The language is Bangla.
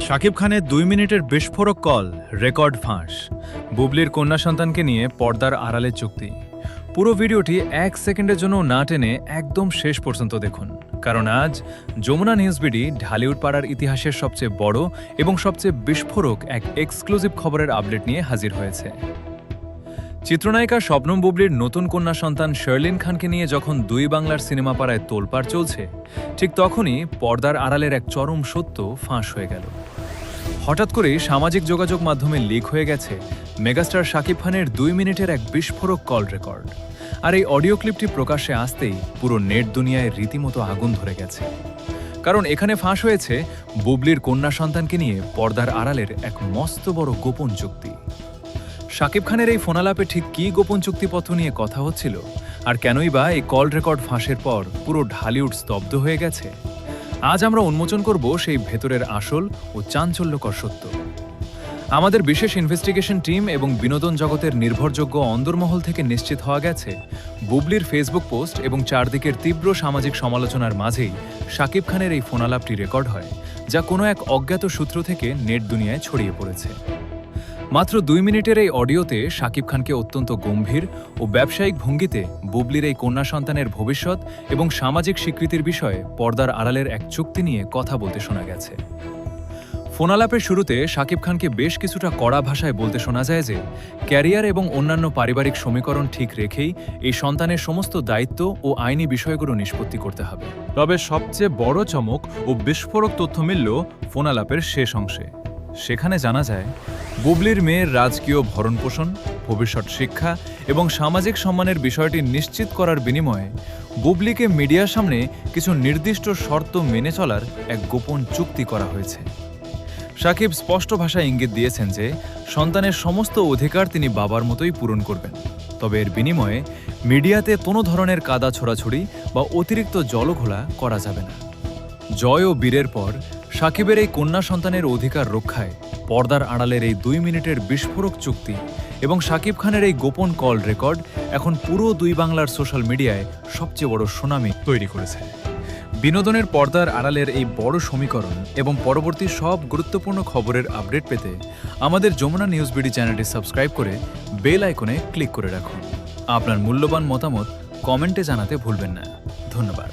শাকিব খানের ২ মিনিটের বিস্ফোরক কল, রেকর্ড ফাঁস। বুবলির কন্যা সন্তানকে নিয়ে পর্দার আড়ালে চুক্তি। পুরো ভিডিওটি ১ সেকেন্ডের জন্য না টেনে একদম শেষ পর্যন্ত দেখুন, কারণ আজ যমুনা নিউজ বিডি ঢালিউড পাড়ার ইতিহাসের সবচেয়ে বড় এবং সবচেয়ে বিস্ফোরক এক এক্সক্লুসিভ খবরের আপডেট নিয়ে হাজির হয়েছে। চিত্রনায়িকা শবনম বুবলির নতুন কন্যা সন্তান শার্লিন খানকে নিয়ে যখন দুই বাংলার সিনেমা পাড়ায় তোলপাড় চলছে, ঠিক তখনই পর্দার আড়ালের এক চরম সত্য ফাঁস হয়ে গেল। হঠাৎ করেই সামাজিক যোগাযোগ মাধ্যমে লিক হয়ে গেছে মেগাস্টার শাকিব খানের ২ মিনিটের এক বিস্ফোরক কল রেকর্ড। আর এই অডিও ক্লিপটি প্রকাশ্যে আসতেই পুরো নেট দুনিয়ায় রীতিমতো আগুন ধরে গেছে। কারণ এখানে ফাঁস হয়েছে বুবলির কন্যা সন্তানকে নিয়ে পর্দার আড়ালের এক মস্ত বড় গোপন চুক্তি। শাকিব খানের এই ফোনালাপে ঠিক কী গোপন চুক্তিপত্র নিয়ে কথা হচ্ছিল, আর কেনই বা এই কল রেকর্ড ফাঁসের পর পুরো ঢালিউড স্তব্ধ হয়ে গেছে, আজ আমরা উন্মোচন করব সেই ভেতরের আসল ও চাঞ্চল্যকর সত্য। আমাদের বিশেষ ইনভেস্টিগেশন টিম এবং বিনোদন জগতের নির্ভরযোগ্য অন্দরমহল থেকে নিশ্চিত হওয়া গেছে, বুবলির ফেসবুক পোস্ট এবং চারদিকের তীব্র সামাজিক সমালোচনার মাঝেই শাকিব খানের এই ফোনালাপটি রেকর্ড হয়, যা কোনো এক অজ্ঞাত সূত্র থেকে নেট দুনিয়ায় ছড়িয়ে পড়েছে। মাত্র ২ মিনিটের এই অডিওতে শাকিব খানকে অত্যন্ত গম্ভীর ও ব্যবসায়িক ভঙ্গিতে বুবলির এই কন্যা সন্তানের ভবিষ্যৎ এবং সামাজিক স্বীকৃতির বিষয়ে পর্দার আড়ালের এক চুক্তি নিয়ে কথা বলতে শোনা গেছে। ফোনালাপের শুরুতে শাকিব খানকে বেশ কিছুটা কড়া ভাষায় বলতে শোনা যায় যে ক্যারিয়ার এবং অন্যান্য পারিবারিক সমীকরণ ঠিক রেখেই এই সন্তানের সমস্ত দায়িত্ব ও আইনি বিষয়গুলো নিষ্পত্তি করতে হবে। তবে সবচেয়ে বড় চমক ও বিস্ফোরক তথ্য মিলল ফোনালাপের শেষ অংশে। সেখানে জানা যায়, বুবলির মেয়ের রাজকীয় ভরণপোষণ, ভবিষ্যৎ শিক্ষা এবং সামাজিক সম্মানের বিষয়টি নিশ্চিত করার বিনিময়ে বুবলিকে মিডিয়ার সামনে কিছু নির্দিষ্ট শর্ত মেনে চলার এক গোপন চুক্তি করা হয়েছে। শাকিব স্পষ্ট ভাষায় ইঙ্গিত দিয়েছেন যে সন্তানের সমস্ত অধিকার তিনি বাবার মতোই পূরণ করবেন, তবে এর বিনিময়ে মিডিয়াতে কোনো ধরনের কাদা ছোড়াছুড়ি বা অতিরিক্ত জলঘোলা করা যাবে না। জয় ও বীরের পর শাকিবের এই কন্যা সন্তানের অধিকার রক্ষায় পর্দার আড়ালের এই ২ মিনিটের বিস্ফোরক চুক্তি এবং শাকিব খানের এই গোপন কল রেকর্ড এখন পুরো দুই বাংলার সোশ্যাল মিডিয়ায় সবচেয়ে বড় সুনামি তৈরি করেছে। বিনোদনের পর্দার আড়ালের এই বড় সমীকরণ এবং পরবর্তী সব গুরুত্বপূর্ণ খবরের আপডেট পেতে আমাদের যমুনা নিউজ বিডি চ্যানেলটি সাবস্ক্রাইব করে বেল আইকনে ক্লিক করে রাখুন। আপনার মূল্যবান মতামত কমেন্টে জানাতে ভুলবেন না। ধন্যবাদ।